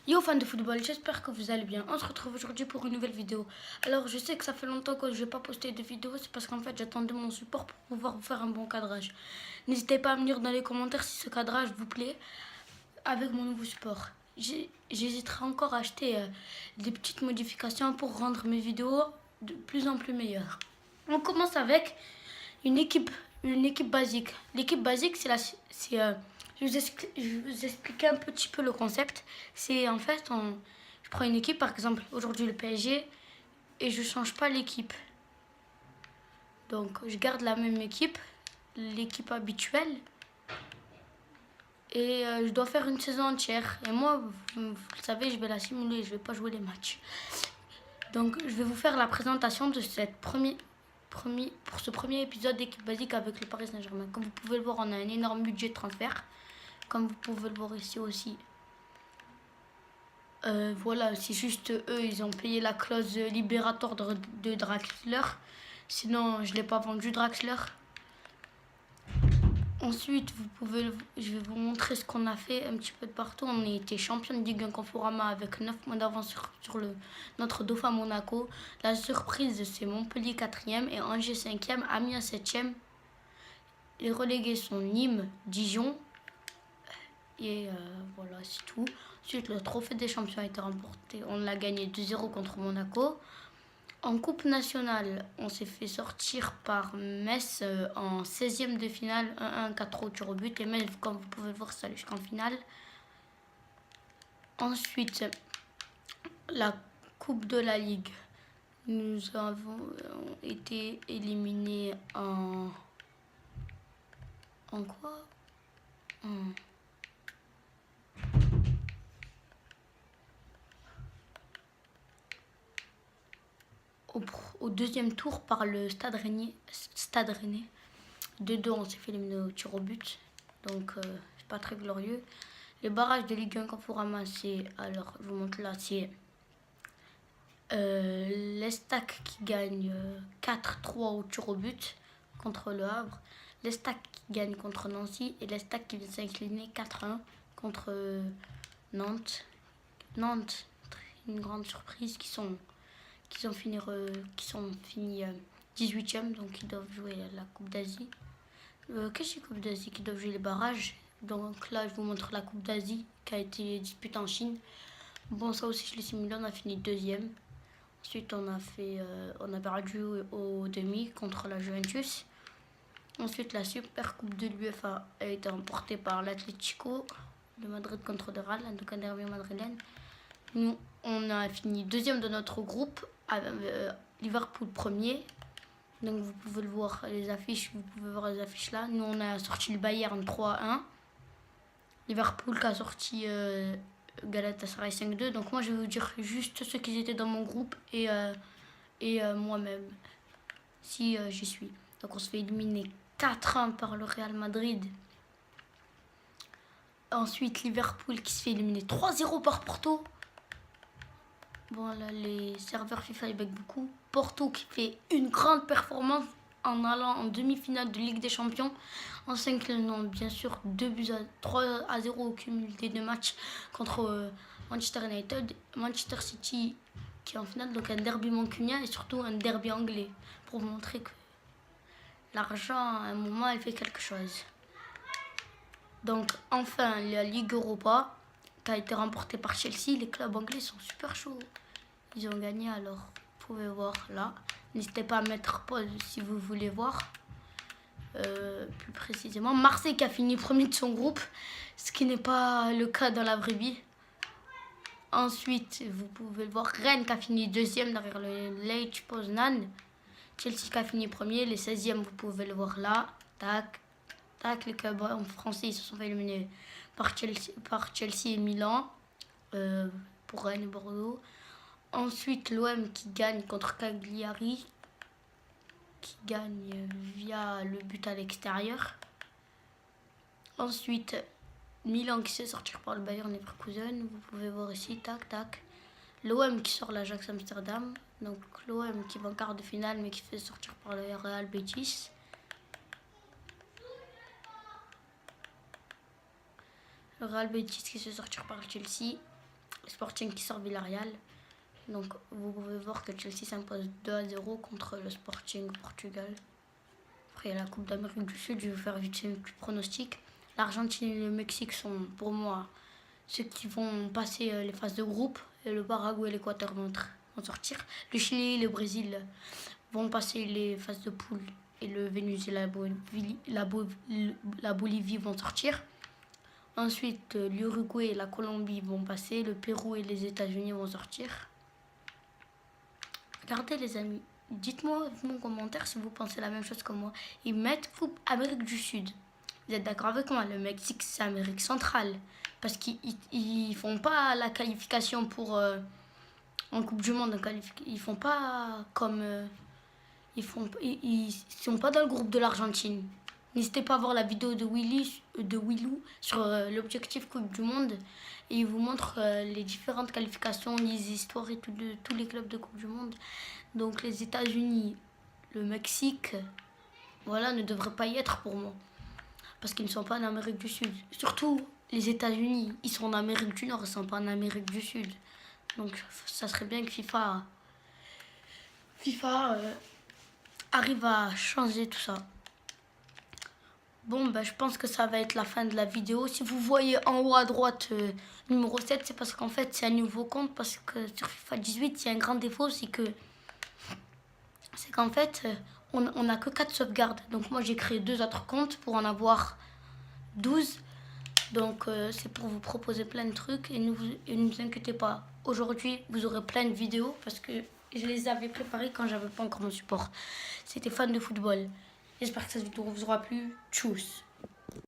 Yo fans de football, j'espère que vous allez bien. On se retrouve aujourd'hui pour une nouvelle vidéo. Alors je sais que ça fait longtemps que je n'ai pas posté de vidéo, c'est parce qu'en fait j'attendais mon support pour pouvoir vous faire un bon cadrage. N'hésitez pas à me dire dans les commentaires si ce cadrage vous plaît avec mon nouveau support. J'hésiterai encore à acheter des petites modifications pour rendre mes vidéos de plus en plus meilleures. On commence avec une équipe basique. L'équipe basique, je vais vous expliquer un petit peu le concept. C'est en fait, je prends une équipe, par exemple aujourd'hui le PSG, et je change pas l'équipe. Donc je garde la même équipe, l'équipe habituelle, et je dois faire une saison entière. Et moi, vous le savez, je vais la simuler, je vais pas jouer les matchs. Donc je vais vous faire la présentation de pour ce premier épisode d'équipe basique avec le Paris Saint-Germain. Comme vous pouvez le voir, on a un énorme budget de transfert. Comme vous pouvez le voir ici aussi. Voilà, c'est juste eux, ils ont payé la clause libératoire de Draxler. Sinon, je ne l'ai pas vendu, Draxler. Ensuite, je vais vous montrer ce qu'on a fait un petit peu de partout. On a été champion de Ligue 1 Conforama avec 9 points d'avance sur notre dauphin Monaco. La surprise, c'est Montpellier 4e et Angers 5e, Amiens 7e. Les relégués sont Nîmes, Dijon. Et voilà, c'est tout. Ensuite, le trophée des champions a été remporté. On l'a gagné 2-0 contre Monaco. En Coupe nationale, on s'est fait sortir par Metz en 16e de finale, 1-1, 4 au tir au but. Et Metz, comme vous pouvez le voir, ça allait jusqu'en finale. Ensuite, la Coupe de la Ligue. Nous avons été éliminés en quoi? Au deuxième tour par le Stade Rennais. 2-2, on s'est fait éliminer au tir au but. Donc, c'est pas très glorieux. Les barrages de Ligue 1 Conforama, c'est, alors, je vous montre là, c'est l'Estac qui gagne 4-3 au tir au but contre le Havre. L'Estac qui gagne contre Nancy et l'Estac qui vient s'incliner 4-1 contre Nantes. Nantes, une grande surprise, qui sont finis 18e, donc ils doivent jouer la Coupe d'Asie. Qu'est-ce que c'est Coupe d'Asie? Qui doivent jouer les barrages. Donc là, je vous montre la Coupe d'Asie qui a été disputée en Chine. Bon, ça aussi, je l'ai simulé, on a fini 2e. Ensuite, on a perdu au demi contre la Juventus. Ensuite, la Super Coupe de l'UEFA a été remportée par l'Atlético de Madrid contre le Real, donc un derby madrilène. Nous, on a fini 2e de notre groupe, Liverpool 1er. Donc vous pouvez le voir, les affiches là. Nous, on a sorti le Bayern 3-1. Liverpool qui a sorti Galatasaray 5-2. Donc moi, je vais vous dire juste ceux qui étaient dans mon groupe et moi-même, si j'y suis. Donc on se fait éliminer 4-1 par le Real Madrid. Ensuite, Liverpool qui se fait éliminer 3-0 par Porto. Bon, là, les serveurs FIFA, ils bug beaucoup. Porto qui fait une grande performance en allant en demi-finale de Ligue des Champions, en s'inclinant bien sûr 3-0 au cumul des 2 matchs contre Manchester United. Manchester City qui est en finale, donc un derby mancunien et surtout un derby anglais, pour vous montrer que l'argent, à un moment, elle fait quelque chose. Donc enfin, la Ligue Europa qui a été remportée par Chelsea. Les clubs anglais sont super chauds. Ils ont gagné, alors vous pouvez voir là. N'hésitez pas à mettre pause si vous voulez voir plus précisément. Marseille qui a fini premier de son groupe, ce qui n'est pas le cas dans la vraie vie. Ensuite, vous pouvez le voir, Rennes qui a fini 2e derrière le Lech Poznan. Chelsea qui a fini premier, les 16e, vous pouvez le voir là. Tac, tac, les clubs français ils se sont fait éliminer par Chelsea et Milan, pour Rennes et Bordeaux. Ensuite, l'OM qui gagne contre Cagliari, qui gagne via le but à l'extérieur. Ensuite, Milan qui se fait sortir par le Bayern Leverkusen. Vous pouvez voir ici, tac, tac. L'OM qui sort l'Ajax Amsterdam. Donc l'OM qui va en quart de finale mais qui se fait sortir par le Real Betis. Le Real Betis qui se fait sortir par Chelsea. le Sporting qui sort Villarreal. Donc vous pouvez voir que Chelsea s'impose 2-0 contre le Sporting Portugal. Après il y a la Coupe d'Amérique du Sud, je vais vous faire vite fait un petit pronostic. L'Argentine et le Mexique sont pour moi ceux qui vont passer les phases de groupe. Et le Paraguay et l'Équateur vont sortir. Le Chili et le Brésil vont passer les phases de poule. Et le Venezuela et la Bolivie vont sortir. Ensuite, l'Uruguay et la Colombie vont passer. Le Pérou et les États-Unis vont sortir. Regardez les amis. Dites-moi en commentaire si vous pensez la même chose que moi. Ils mettent Coupe Amérique du Sud. Vous êtes d'accord avec moi? Le Mexique, c'est Amérique centrale. Parce qu'ils font pas la qualification pour en Coupe du Monde. Ils font pas comme... ils sont pas dans le groupe de l'Argentine. N'hésitez pas à voir la vidéo de Willou sur l'objectif Coupe du Monde. Et il vous montre les différentes qualifications, les histoires et de tous les clubs de Coupe du Monde. Donc les États-Unis, le Mexique, voilà, ne devraient pas y être pour moi. Parce qu'ils ne sont pas en Amérique du Sud. Surtout les États-Unis, ils sont en Amérique du Nord, ils ne sont pas en Amérique du Sud. Donc ça serait bien que FIFA arrive à changer tout ça. Bon, ben, je pense que ça va être la fin de la vidéo. Si vous voyez en haut à droite numéro 7, c'est parce qu'en fait c'est un nouveau compte. Parce que sur FIFA 18, il y a un grand défaut, c'est qu'en fait on n'a que 4 sauvegardes. Donc moi j'ai créé 2 autres comptes pour en avoir 12. Donc c'est pour vous proposer plein de trucs. Et ne vous inquiétez pas, aujourd'hui vous aurez plein de vidéos parce que je les avais préparées quand j'avais pas encore mon support. C'était fan de football. J'espère que cette vidéo vous aura plu. Tchuss!